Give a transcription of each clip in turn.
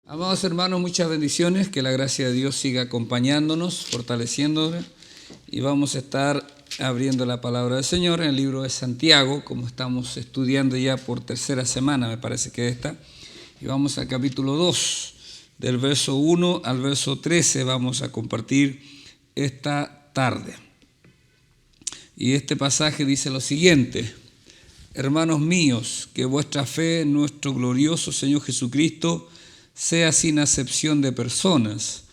Amados hermanos, muchas bendiciones, que la gracia de Dios siga acompañándonos, fortaleciéndonos, y vamos a estar abriendo la palabra del Señor en el libro de Santiago, como estamos estudiando ya por tercera semana, me parece que esta, y vamos al capítulo 2, del verso 1 al verso 13, vamos a compartir esta tarde. Y este pasaje dice lo siguiente: hermanos míos, que vuestra fe en nuestro glorioso Señor Jesucristo sea sin acepción de personas,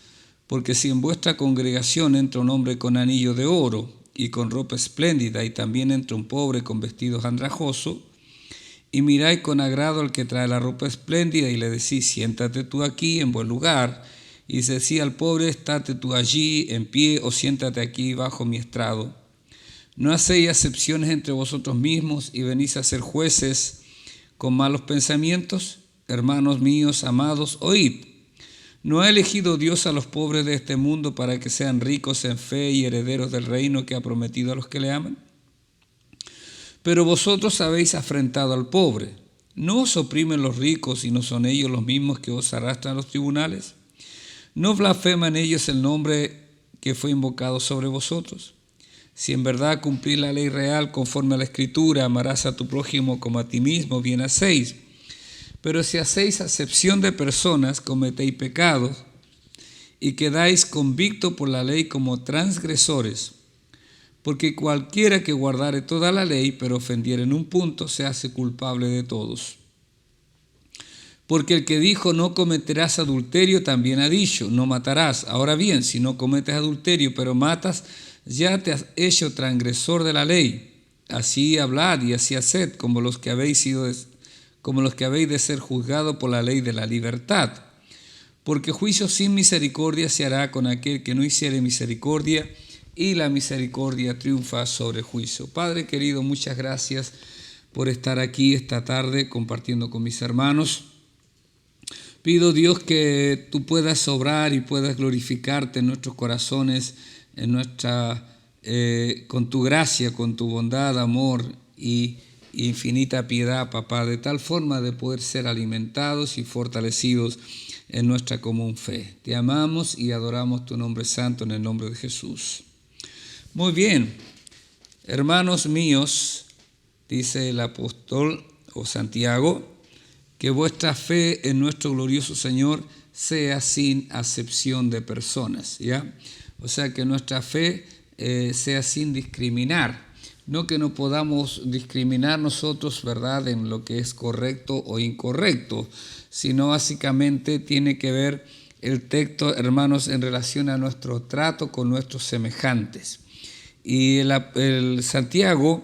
porque si en vuestra congregación entra un hombre con anillo de oro y con ropa espléndida, y también entra un pobre con vestidos andrajosos, y miráis con agrado al que trae la ropa espléndida y le decís: siéntate tú aquí en buen lugar, y decís al pobre: estate tú allí en pie, o siéntate aquí bajo mi estrado. No hacéis acepciones entre vosotros mismos y venís a ser jueces con malos pensamientos. Hermanos míos amados, oíd. ¿No ha elegido Dios a los pobres de este mundo para que sean ricos en fe y herederos del reino que ha prometido a los que le aman? Pero vosotros habéis afrentado al pobre. ¿No os oprimen los ricos y no son ellos los mismos que os arrastran a los tribunales? ¿No blasfeman ellos el nombre que fue invocado sobre vosotros? Si en verdad cumplís la ley real conforme a la Escritura, amarás a tu prójimo como a ti mismo, bien hacéis. Pero si hacéis acepción de personas, cometéis pecados y quedáis convictos por la ley como transgresores. Porque cualquiera que guardare toda la ley, pero ofendiere en un punto, se hace culpable de todos. Porque el que dijo no cometerás adulterio, también ha dicho no matarás. Ahora bien, si no cometes adulterio, pero matas, ya te has hecho transgresor de la ley. Así hablad y así haced, como los que habéis de ser juzgados por la ley de la libertad. Porque juicio sin misericordia se hará con aquel que no hiciere misericordia, y la misericordia triunfa sobre el juicio. Padre querido, muchas gracias por estar aquí esta tarde compartiendo con mis hermanos. Pido, Dios, que tú puedas obrar y puedas glorificarte en nuestros corazones, con tu gracia, con tu bondad, amor y infinita piedad, papá, de tal forma de poder ser alimentados y fortalecidos en nuestra común fe. Te amamos y adoramos tu nombre santo en el nombre de Jesús. Muy bien, hermanos míos, dice el apóstol o Santiago, que vuestra fe en nuestro glorioso Señor sea sin acepción de personas, ¿ya? O sea, que nuestra fe sea sin discriminar. No que no podamos discriminar nosotros, ¿verdad?, en lo que es correcto o incorrecto, sino básicamente tiene que ver el texto, hermanos, en relación a nuestro trato con nuestros semejantes. Y el Santiago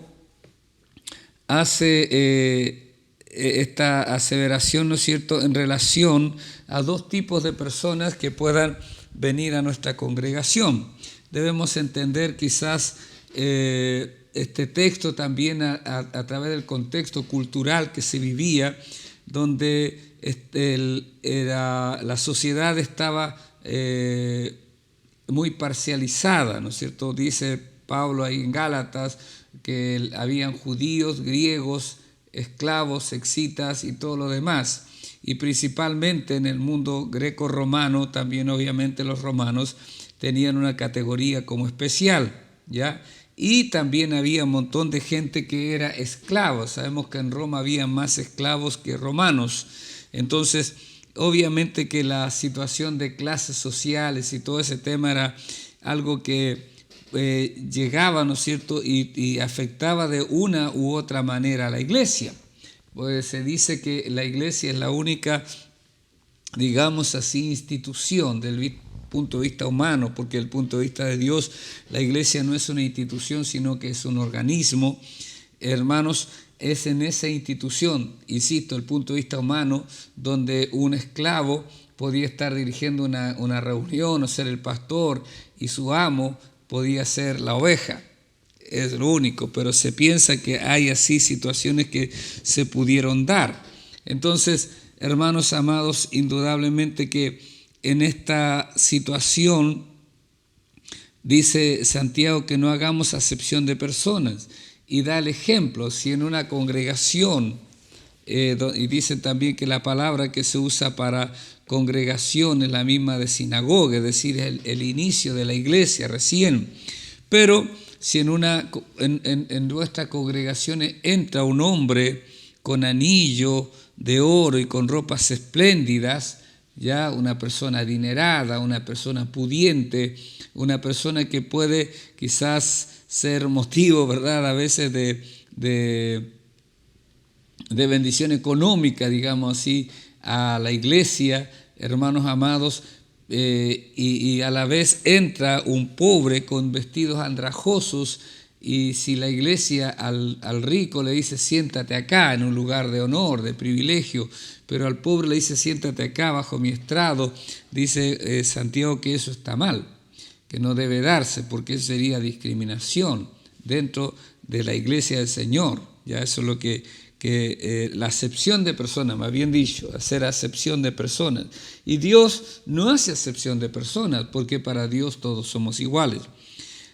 hace esta aseveración, ¿no es cierto?, en relación a dos tipos de personas que puedan venir a nuestra congregación. Debemos entender quizás este texto también a través del contexto cultural que se vivía, donde la sociedad estaba muy parcializada, ¿no es cierto? Dice Pablo ahí en Gálatas que habían judíos, griegos, esclavos, escitas y todo lo demás. Y principalmente en el mundo greco-romano, también obviamente los romanos tenían una categoría como especial, ¿ya? Y también había un montón de gente que era esclava. Sabemos que en Roma había más esclavos que romanos. Entonces, obviamente que la situación de clases sociales y todo ese tema era algo que llegaba, ¿no es cierto?, y afectaba de una u otra manera a la iglesia. Pues se dice que la iglesia es la única, digamos así, institución del punto de vista humano, porque desde el punto de vista de Dios, la iglesia no es una institución, sino que es un organismo. Hermanos, es en esa institución, insisto, el punto de vista humano, donde un esclavo podía estar dirigiendo una reunión o ser el pastor, y su amo podía ser la oveja. Es lo único, pero se piensa que hay así situaciones que se pudieron dar. Entonces, hermanos amados, indudablemente que en esta situación dice Santiago que no hagamos acepción de personas, y da el ejemplo: si en una congregación y dicen también que la palabra que se usa para congregación es la misma de sinagoga, es decir, el inicio de la iglesia recién. Pero si en nuestras congregaciones entra un hombre con anillo de oro y con ropas espléndidas, ya una persona adinerada, una persona pudiente, una persona que puede quizás ser motivo, ¿verdad?, a veces de bendición económica, digamos así, a la iglesia, hermanos amados, y a la vez entra un pobre con vestidos andrajosos, y si la iglesia al rico le dice siéntate acá en un lugar de honor, de privilegio, pero al pobre le dice siéntate acá bajo mi estrado, dice Santiago que eso está mal, que no debe darse, porque eso sería discriminación dentro de la iglesia del Señor. Ya eso es lo que la acepción de personas, más bien dicho, hacer acepción de personas. Y Dios no hace acepción de personas, porque para Dios todos somos iguales.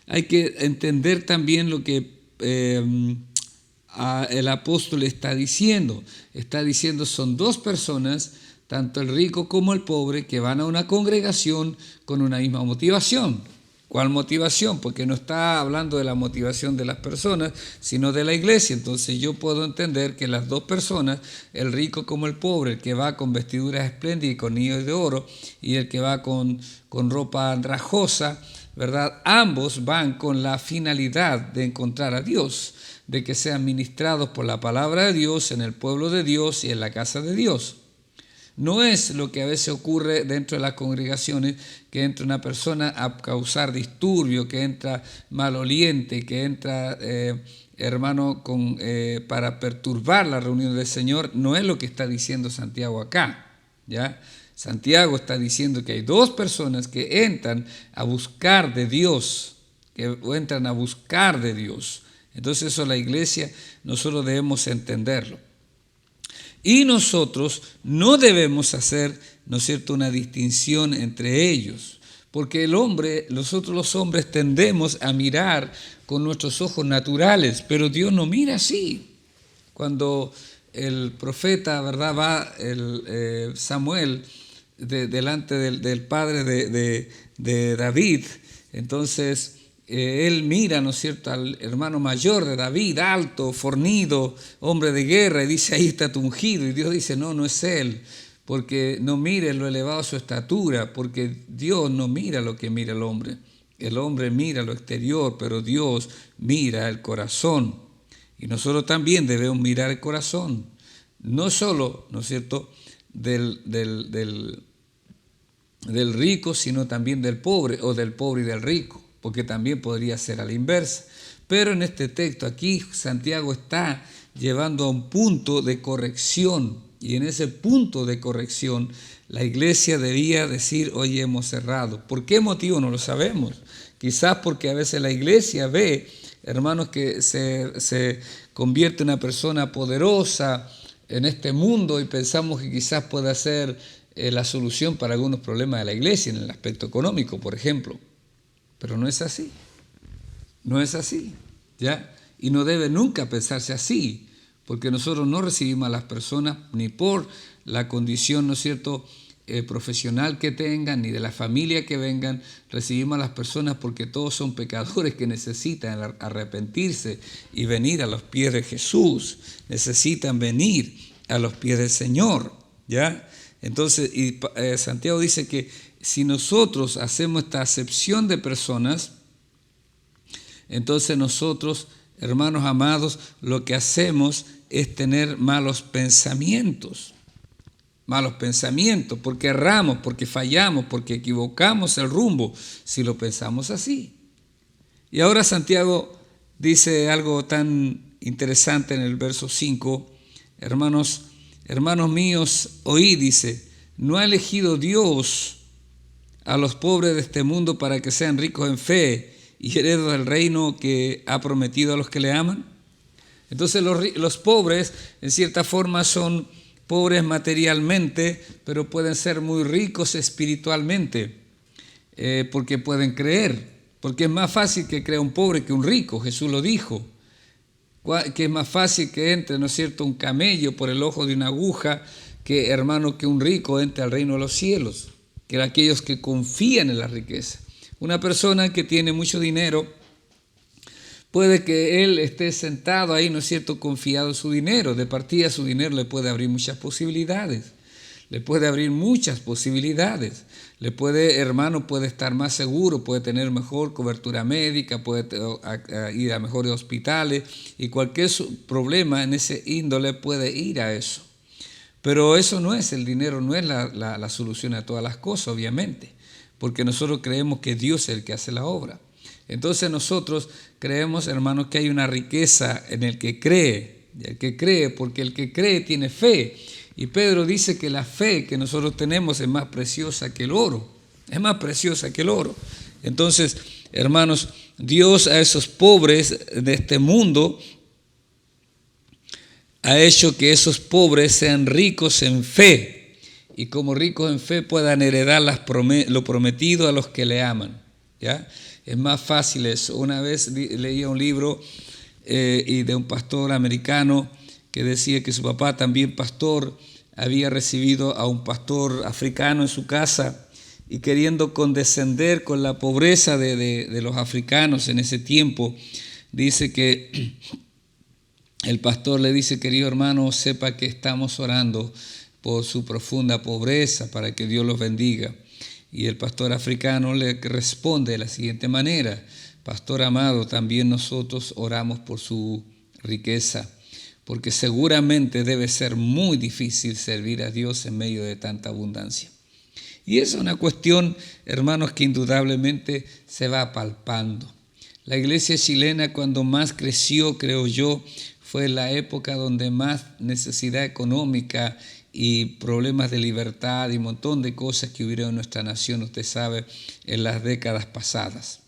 Hay que entender también lo que el apóstol está diciendo. Está diciendo son dos personas, tanto el rico como el pobre, que van a una congregación con una misma motivación. ¿Cuál motivación? Porque no está hablando de la motivación de las personas, sino de la iglesia. Entonces yo puedo entender que las dos personas, el rico como el pobre, el que va con vestiduras espléndidas y con anillos de oro, y el que va con ropa andrajosa, ¿verdad? Ambos van con la finalidad de encontrar a Dios, de que sean ministrados por la palabra de Dios en el pueblo de Dios y en la casa de Dios. No es lo que a veces ocurre dentro de las congregaciones, que entra una persona a causar disturbio, que entra maloliente, que entra, hermano, para perturbar la reunión del Señor. No es lo que está diciendo Santiago acá, ¿ya? Santiago está diciendo que hay dos personas que entran a buscar de Dios, que entran a buscar de Dios. Entonces eso la iglesia, nosotros debemos entenderlo. Y nosotros no debemos hacer, ¿no es cierto?, una distinción entre ellos, porque nosotros los hombres tendemos a mirar con nuestros ojos naturales, pero Dios no mira así. Cuando el profeta, ¿verdad?, va Samuel delante del padre de David, entonces él mira, ¿no es cierto?, al hermano mayor de David, alto, fornido, hombre de guerra, y dice, ahí está tu ungido. Y Dios dice, no, no es él, porque no mire lo elevado de su estatura, porque Dios no mira lo que mira el hombre. El hombre mira lo exterior, pero Dios mira el corazón. Y nosotros también debemos mirar el corazón, no solo, ¿no es cierto?, del rico, sino también del pobre, o del pobre y del rico, porque también podría ser a la inversa. Pero en este texto aquí Santiago está llevando a un punto de corrección, y en ese punto de corrección la iglesia debía decir, oye, hemos errado. ¿Por qué motivo? No lo sabemos. Quizás porque a veces la iglesia ve, hermanos, que se convierte en una persona poderosa en este mundo y pensamos que quizás pueda ser la solución para algunos problemas de la iglesia en el aspecto económico, por ejemplo. Pero no es así, no es así, ¿ya? Y no debe nunca pensarse así, porque nosotros no recibimos a las personas ni por la condición, ¿no es cierto?, profesional que tengan, ni de la familia que vengan. Recibimos a las personas porque todos son pecadores que necesitan arrepentirse y venir a los pies de Jesús, necesitan venir a los pies del Señor, ¿ya? Entonces, Santiago dice que si nosotros hacemos esta acepción de personas, entonces nosotros, hermanos amados, lo que hacemos es tener malos pensamientos, porque erramos, porque fallamos, porque equivocamos el rumbo, si lo pensamos así. Y ahora Santiago dice algo tan interesante en el verso 5, hermanos míos, oíd, dice, ¿no ha elegido Dios a los pobres de este mundo para que sean ricos en fe y herederos del reino que ha prometido a los que le aman? Entonces los pobres en cierta forma son pobres materialmente, pero pueden ser muy ricos espiritualmente, porque pueden creer, porque es más fácil que crea un pobre que un rico, Jesús lo dijo. Que es más fácil que entre, ¿no es cierto?, un camello por el ojo de una aguja, que, hermano, que un rico entre al reino de los cielos, que aquellos que confían en la riqueza. Una persona que tiene mucho dinero, puede que él esté sentado ahí, ¿no es cierto?, confiado en su dinero. De partida su dinero le puede abrir muchas posibilidades. Le puede abrir muchas posibilidades. Le puede, hermano, puede estar más seguro, puede tener mejor cobertura médica, puede ir a mejores hospitales y cualquier problema en ese índole puede ir a eso. Pero eso no es, el dinero no es la solución a todas las cosas, obviamente, porque nosotros creemos que Dios es el que hace la obra. Entonces nosotros creemos, hermanos, que hay una riqueza en el que cree, porque el que cree tiene fe. Y Pedro dice que la fe que nosotros tenemos es más preciosa que el oro, es más preciosa que el oro. Entonces, hermanos, Dios a esos pobres de este mundo ha hecho que esos pobres sean ricos en fe y como ricos en fe puedan heredar lo prometido a los que le aman, ¿ya? Es más fácil eso. Una vez leía un libro y de un pastor americano que decía que su papá, también pastor, había recibido a un pastor africano en su casa y queriendo condescender con la pobreza de los africanos en ese tiempo, dice que el pastor le dice: querido hermano, sepa que estamos orando por su profunda pobreza para que Dios los bendiga. Y el pastor africano le responde de la siguiente manera: pastor amado, también nosotros oramos por su riqueza, porque seguramente debe ser muy difícil servir a Dios en medio de tanta abundancia. Y es una cuestión, hermanos, que indudablemente se va palpando. La iglesia chilena, cuando más creció, creo yo, fue la época donde más necesidad económica y problemas de libertad y un montón de cosas que hubieron en nuestra nación, usted sabe, en las décadas pasadas.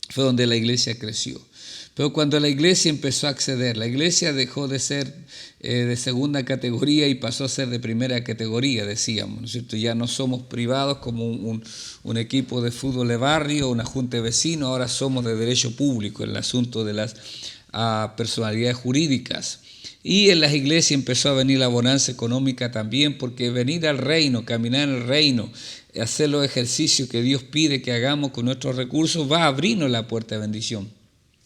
Fue donde la iglesia creció. Pero cuando la iglesia empezó a acceder, la iglesia dejó de ser de segunda categoría y pasó a ser de primera categoría, decíamos, ¿no es cierto? Ya no somos privados como un equipo de fútbol de barrio, una junta de vecinos, ahora somos de derecho público en el asunto de las personalidades jurídicas. Y en las iglesias empezó a venir la bonanza económica también, porque venir al reino, caminar en el reino, hacer los ejercicios que Dios pide que hagamos con nuestros recursos, va a abrirnos la puerta de bendición.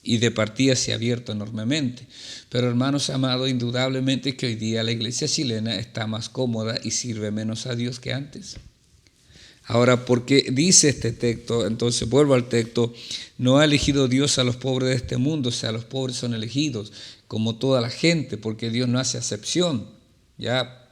Y de partida se ha abierto enormemente. Pero hermanos amados, indudablemente que hoy día la iglesia chilena está más cómoda y sirve menos a Dios que antes. Ahora, porque dice este texto, entonces vuelvo al texto: no ha elegido Dios a los pobres de este mundo, o sea, los pobres son elegidos como toda la gente, porque Dios no hace acepción. Ya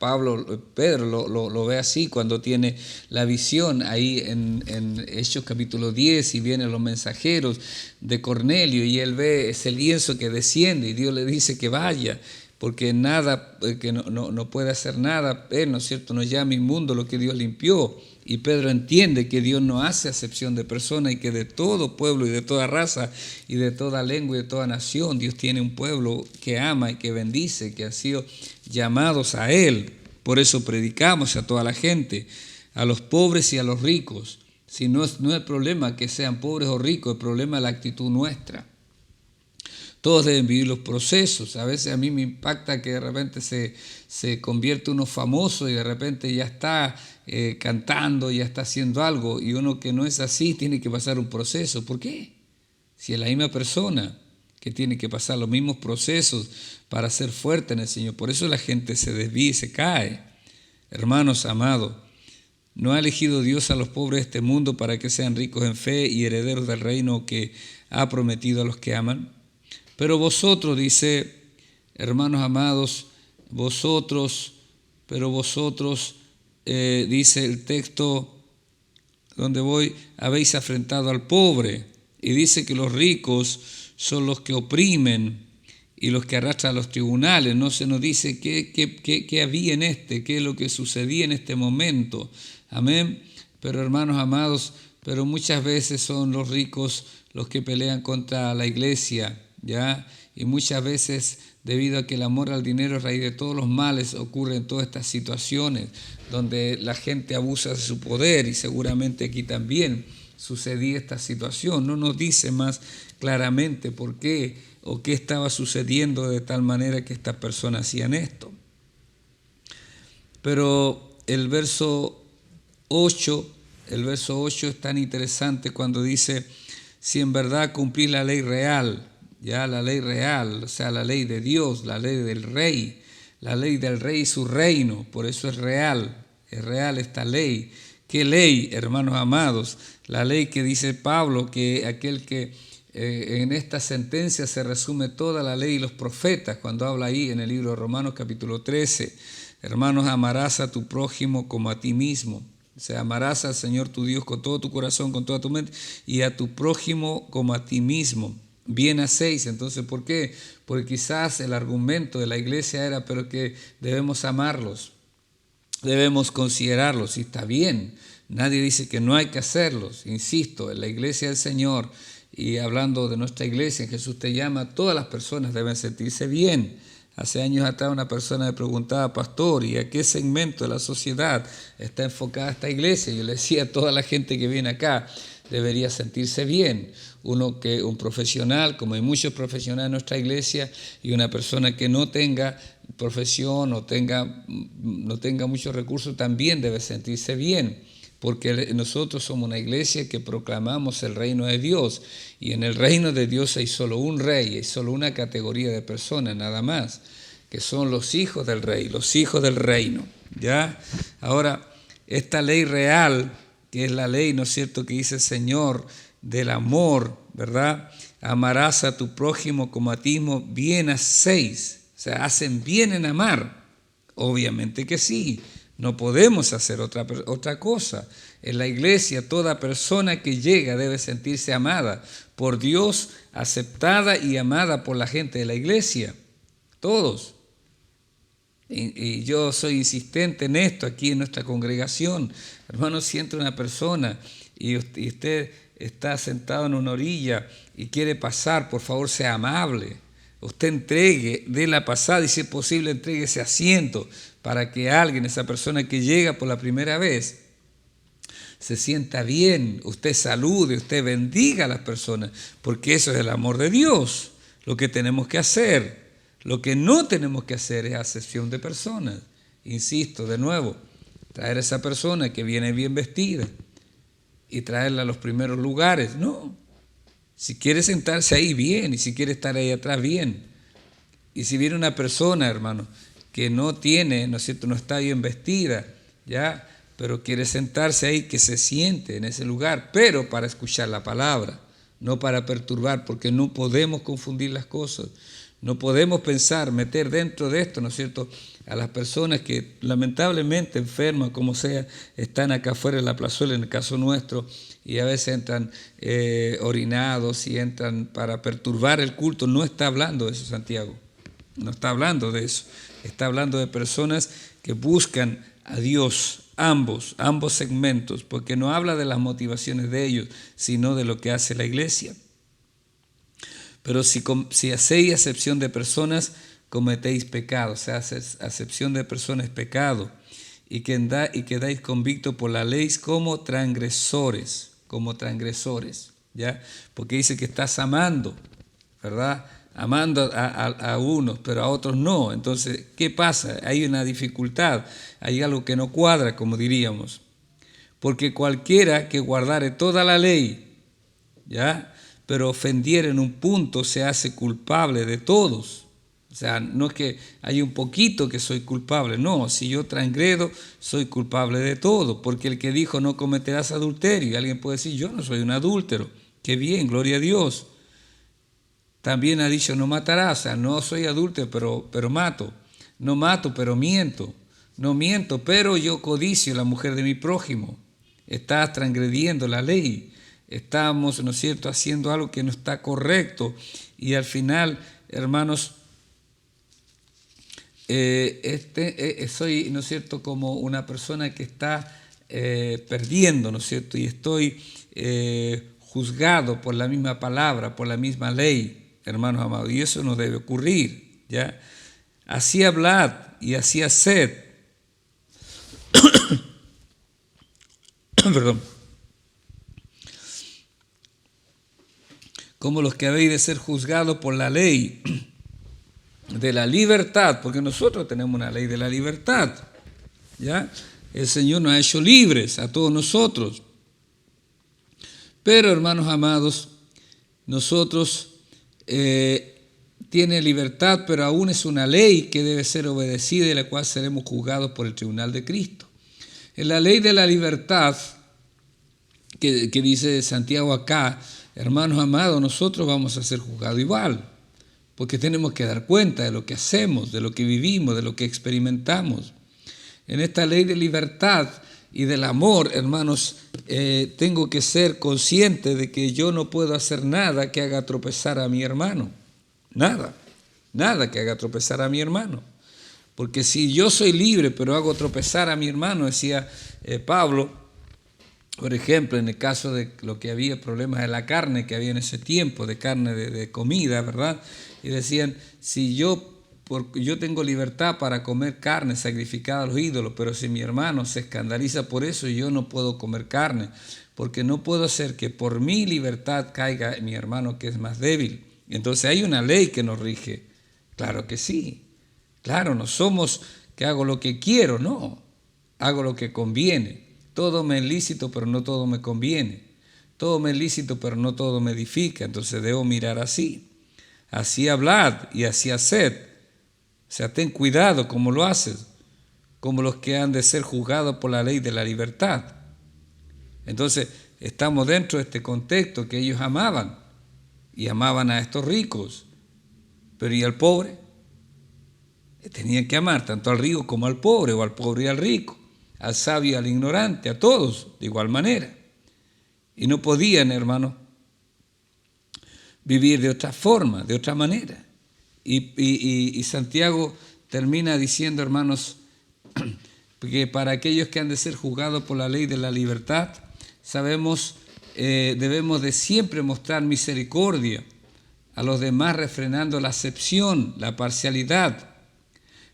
Pedro lo ve así cuando tiene la visión ahí en Hechos capítulo 10 y vienen los mensajeros de Cornelio y él ve ese lienzo que desciende y Dios le dice que vaya, porque nada, que no puede hacer nada, él, ¿no es cierto?, no llama inmundo lo que Dios limpió. Y Pedro entiende que Dios no hace acepción de personas y que de todo pueblo y de toda raza y de toda lengua y de toda nación, Dios tiene un pueblo que ama y que bendice, que ha sido llamados a Él. Por eso predicamos a toda la gente, a los pobres y a los ricos. Si no es el problema que sean pobres o ricos, el problema es la actitud nuestra. Todos deben vivir los procesos. A veces a mí me impacta que de repente se convierte uno famoso y de repente ya está cantando, ya está haciendo algo, y uno que no es así tiene que pasar un proceso. ¿Por qué? Si es la misma persona que tiene que pasar los mismos procesos para ser fuerte en el Señor. Por eso la gente se desvía y se cae. Hermanos amados, no ha elegido Dios a los pobres de este mundo para que sean ricos en fe y herederos del reino que ha prometido a los que aman. Pero vosotros, dice, hermanos amados, dice el texto donde voy, habéis afrentado al pobre. Y dice que los ricos son los que oprimen y los que arrastran a los tribunales. No se nos dice qué había qué es lo que sucedía en este momento. Amén. Pero hermanos amados, pero muchas veces son los ricos los que pelean contra la iglesia, ¿ya? Y muchas veces, debido a que el amor al dinero es raíz de todos los males, ocurren todas estas situaciones donde la gente abusa de su poder, y seguramente aquí también sucedía esta situación. No nos dice más claramente por qué o qué estaba sucediendo de tal manera que estas personas hacían esto. Pero el verso 8 es tan interesante cuando dice, si en verdad cumplís la ley real, ya la ley real, o sea, la ley de Dios, la ley del rey y su reino, por eso es real esta ley. ¿Qué ley, hermanos amados? La ley que dice Pablo, que aquel que en esta sentencia se resume toda la ley y los profetas, cuando habla ahí en el libro de Romanos capítulo 13, hermanos, amarás a tu prójimo como a ti mismo. O sea, amarás al Señor tu Dios con todo tu corazón, con toda tu mente, y a tu prójimo como a ti mismo. Bien hacéis. Entonces, ¿por qué? Porque quizás el argumento de la iglesia era, pero que debemos amarlos, debemos considerarlos, y está bien. Nadie dice que no hay que hacerlos. Insisto, en la iglesia del Señor, y hablando de nuestra iglesia, Jesús te llama, todas las personas deben sentirse bien. Hace años atrás una persona me preguntaba, pastor, ¿y a qué segmento de la sociedad está enfocada esta iglesia? Yo le decía, toda la gente que viene acá debería sentirse bien. Un profesional, como hay muchos profesionales en nuestra iglesia, y una persona que no tenga profesión o no tenga muchos recursos, también debe sentirse bien. Porque nosotros somos una iglesia que proclamamos el reino de Dios, y en el reino de Dios hay solo un rey, hay solo una categoría de personas, nada más, que son los hijos del rey, los hijos del reino. ¿Ya? Ahora, esta ley real, que es la ley, ¿no es cierto?, que dice el Señor del amor, ¿verdad? Amarás a tu prójimo como a ti mismo, bien hacéis. O sea, hacen bien en amar. Obviamente que sí. No podemos hacer otra cosa. En la iglesia, toda persona que llega debe sentirse amada por Dios, aceptada y amada por la gente de la iglesia. Todos. Y yo soy insistente en esto aquí en nuestra congregación. Hermano, si entra una persona y usted está sentado en una orilla y quiere pasar, por favor sea amable. Usted entregue, dé la pasada y si es posible entregue ese asiento para que alguien, esa persona que llega por la primera vez, se sienta bien, usted salude, usted bendiga a las personas, porque eso es el amor de Dios, lo que tenemos que hacer. Lo que no tenemos que hacer es acepción de personas. Insisto, de nuevo, traer a esa persona que viene bien vestida y traerla a los primeros lugares, no. Si quiere sentarse ahí, bien, y si quiere estar ahí atrás, bien. Y si viene una persona, hermano, que no tiene, ¿no es cierto?, no está bien vestida, ¿ya?, pero quiere sentarse ahí, que se siente en ese lugar, pero para escuchar la palabra, no para perturbar, porque no podemos confundir las cosas. No podemos pensar, meter dentro de esto, ¿no es cierto?, a las personas que lamentablemente enfermas, como sea, están acá afuera en la plazuela, en el caso nuestro, y a veces entran orinados y entran para perturbar el culto. No está hablando de eso, Santiago. No está hablando de eso. Está hablando de personas que buscan a Dios, ambos segmentos, porque no habla de las motivaciones de ellos, sino de lo que hace la iglesia. Pero si hacéis acepción de personas, cometéis pecado. O sea, acepción de personas es pecado. Y quedáis convictos por la ley como transgresores, ¿ya? Porque dice que estás amando, ¿verdad? Amando a unos, pero a otros no. Entonces, ¿qué pasa? Hay una dificultad, hay algo que no cuadra, como diríamos. Porque cualquiera que guardare toda la ley, ¿ya?, pero ofendiera en un punto, se hace culpable de todos. O sea, no es que hay un poquito que soy culpable, no, si yo transgredo, soy culpable de todo, porque el que dijo no cometerás adulterio, y alguien puede decir, yo no soy un adúltero, qué bien, gloria a Dios. También ha dicho, no matarás, o sea, no soy adúltero, pero mato, no mato, pero miento, no miento, pero yo codicio la mujer de mi prójimo. Estás transgrediendo la ley. Estamos, ¿no es cierto?, haciendo algo que no está correcto, y al final, hermanos, soy, ¿no es cierto?, como una persona que está perdiendo, ¿no es cierto?, y estoy juzgado por la misma palabra, por la misma ley, hermanos amados, y eso no debe ocurrir, ¿ya? Así hablad y así haced. Perdón. como los que habéis de ser juzgados por la ley de la libertad, porque nosotros tenemos una ley de la libertad, ¿ya? El Señor nos ha hecho libres a todos nosotros. Pero, hermanos amados, nosotros tiene libertad, pero aún es una ley que debe ser obedecida y la cual seremos juzgados por el tribunal de Cristo. En la ley de la libertad, que dice Santiago acá, hermanos amados, nosotros vamos a ser juzgados igual, porque tenemos que dar cuenta de lo que hacemos, de lo que vivimos, de lo que experimentamos. En esta ley de libertad y del amor, hermanos, tengo que ser consciente de que yo no puedo hacer nada que haga tropezar a mi hermano. Nada que haga tropezar a mi hermano. Porque si yo soy libre, pero hago tropezar a mi hermano, decía Pablo, por ejemplo, en el caso de lo que había problemas de la carne, que había en ese tiempo, de carne de comida, ¿verdad? Y decían, si yo tengo libertad para comer carne sacrificada a los ídolos, pero si mi hermano se escandaliza por eso, yo no puedo comer carne, porque no puedo hacer que por mi libertad caiga mi hermano que es más débil. Entonces hay una ley que nos rige. Claro que sí. Claro, no somos que hago lo que quiero, no. Hago lo que conviene. Todo me es lícito, pero no todo me conviene. Todo me es lícito, pero no todo me edifica. Entonces debo mirar así. Así hablad y así haced. O sea, ten cuidado como lo haces, como los que han de ser juzgados por la ley de la libertad. Entonces, estamos dentro de este contexto que ellos amaban, y amaban a estos ricos. Pero ¿y al pobre? Tenían que amar tanto al rico como al pobre, o al pobre y al rico, al sabio y al ignorante, a todos de igual manera. Y no podían, hermanos, vivir de otra forma, de otra manera. Y Santiago termina diciendo, hermanos, que para aquellos que han de ser juzgados por la ley de la libertad, sabemos, debemos de siempre mostrar misericordia a los demás, refrenando la acepción, la parcialidad.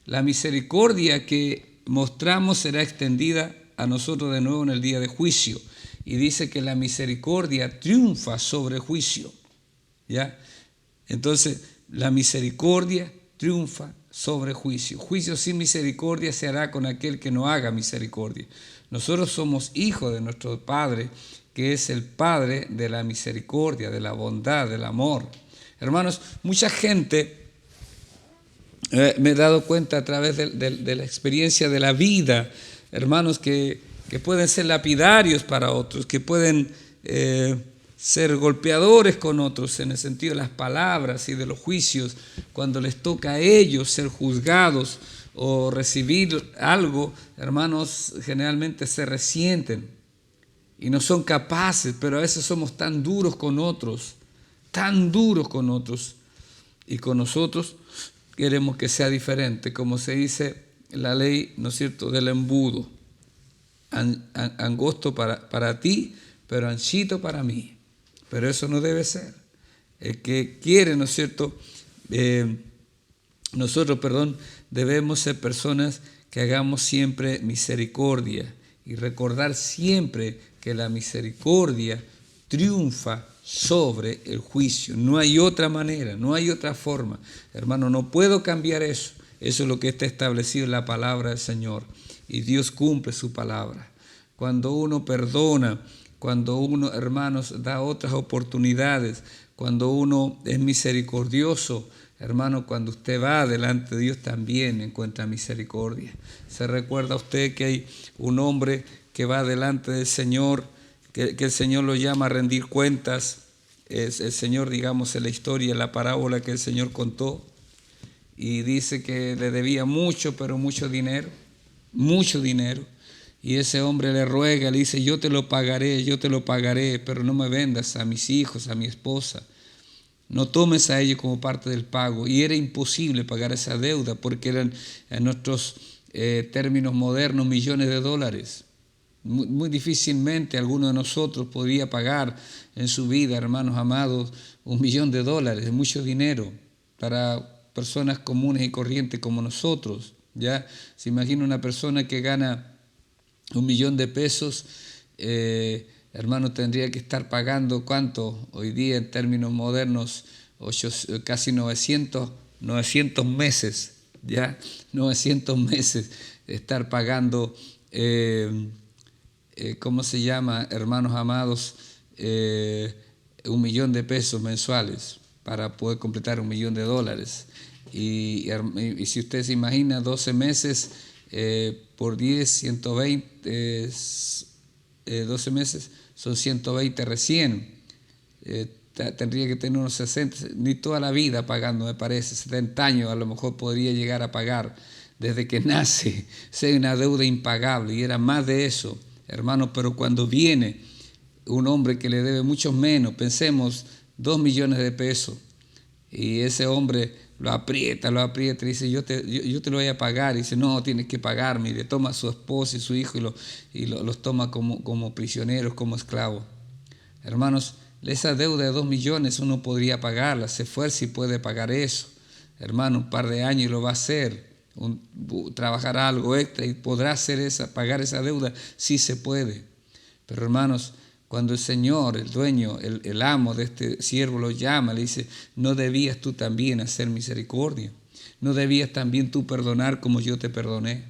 La misericordia que mostramos será extendida a nosotros de nuevo en el día de juicio. Y dice que la misericordia triunfa sobre el juicio, ¿ya? Entonces, la misericordia triunfa sobre juicio. Juicio sin misericordia se hará con aquel que no haga misericordia. Nosotros somos hijos de nuestro Padre, que es el Padre de la misericordia, de la bondad, del amor. Hermanos, mucha gente, me he dado cuenta a través de la experiencia de la vida, hermanos, que pueden ser lapidarios para otros, que pueden ser golpeadores con otros en el sentido de las palabras y de los juicios, cuando les toca a ellos ser juzgados o recibir algo, hermanos, generalmente se resienten y no son capaces, pero a veces somos tan duros con otros, y con nosotros queremos que sea diferente, como se dice en la ley, ¿no es cierto?, del embudo, angosto para ti, pero anchito para mí. Pero eso no debe ser. El que quiere, ¿no es cierto?, nosotros, debemos ser personas que hagamos siempre misericordia y recordar siempre que la misericordia triunfa sobre el juicio. No hay otra manera, no hay otra forma. Hermano, no puedo cambiar eso. Eso es lo que está establecido en la palabra del Señor. Y Dios cumple su palabra. Cuando uno perdona, cuando uno, hermanos, da otras oportunidades, cuando uno es misericordioso, hermano, cuando usted va delante de Dios también encuentra misericordia. ¿Se recuerda usted que hay un hombre que va delante del Señor, que el Señor lo llama a rendir cuentas? Es el Señor, digamos, en la historia, en la parábola que el Señor contó, y dice que le debía mucho, pero mucho dinero, y ese hombre le ruega, le dice, yo te lo pagaré, pero no me vendas a mis hijos, a mi esposa, no tomes a ellos como parte del pago. Y era imposible pagar esa deuda, porque eran, en nuestros términos modernos, millones de dólares. Muy difícilmente alguno de nosotros podía pagar en su vida, hermanos amados, $1 millón. Es mucho dinero para personas comunes y corrientes como nosotros, ¿ya? Se imagina una persona que gana $1 millón, hermano, tendría que estar pagando ¿cuánto? Hoy día en términos modernos, casi 900 meses, ¿ya? 900 meses estar pagando, ¿cómo se llama, hermanos amados? 1.000.000 de pesos mensuales para poder completar $1.000.000. Y si usted se imagina 12 meses por 10, 120, 12 meses son 120 recién. Tendría que tener unos 60, ni toda la vida pagando, me parece, 70 años a lo mejor podría llegar a pagar desde que nace. Sea una deuda impagable, y era más de eso, hermano. Pero cuando viene un hombre que le debe mucho menos, pensemos 2 millones de pesos, y ese hombre lo aprieta y dice, yo te lo voy a pagar, y dice, no, tienes que pagarme, y le toma a su esposa y su hijo los toma como prisioneros, como esclavos. Hermanos, esa deuda de 2 millones uno podría pagarla, se esfuerza y puede pagar eso. Hermano, un par de años y lo va a hacer, trabajará algo extra y podrá pagar esa deuda, sí se puede. Pero hermanos, cuando el Señor, el dueño, el amo de este siervo lo llama, le dice, ¿no debías tú también hacer misericordia? ¿No debías también tú perdonar como yo te perdoné?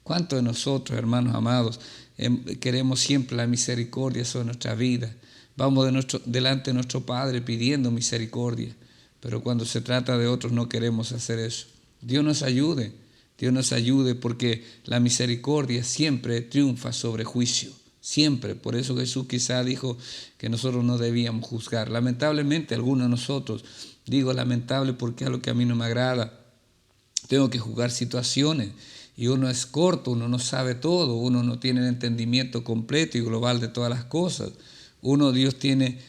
¿Cuántos de nosotros, hermanos amados, queremos siempre la misericordia sobre nuestra vida? Vamos delante de nuestro Padre pidiendo misericordia, pero cuando se trata de otros no queremos hacer eso. Dios nos ayude porque la misericordia siempre triunfa sobre juicio. Siempre. Por eso Jesús quizá dijo que nosotros no debíamos juzgar. Lamentablemente algunos de nosotros, digo lamentable porque es algo que a mí no me agrada, tengo que juzgar situaciones y uno es corto, uno no sabe todo, uno no tiene el entendimiento completo y global de todas las cosas. Dios tiene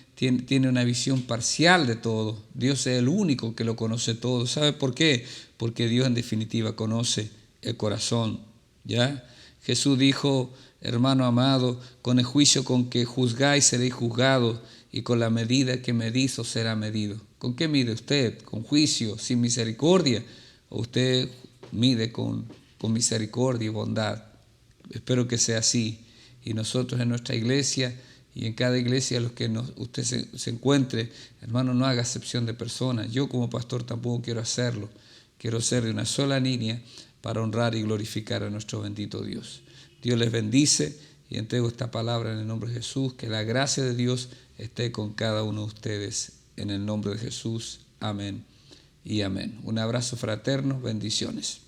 una visión parcial de todo. Dios es el único que lo conoce todo. ¿Sabe por qué? Porque Dios en definitiva conoce el corazón, ¿ya? Jesús dijo, hermano amado, con el juicio con que juzgáis seréis juzgados, y con la medida que medís os será medido. ¿Con qué mide usted? ¿Con juicio, sin misericordia? ¿O usted mide con misericordia y bondad? Espero que sea así. Y nosotros en nuestra iglesia y en cada iglesia a los que usted se encuentre, hermano, no haga acepción de personas. Yo como pastor tampoco quiero hacerlo. Quiero ser de una sola línea para honrar y glorificar a nuestro bendito Dios. Dios les bendice y entrego esta palabra en el nombre de Jesús. Que la gracia de Dios esté con cada uno de ustedes. En el nombre de Jesús. Amén y amén. Un abrazo fraterno. Bendiciones.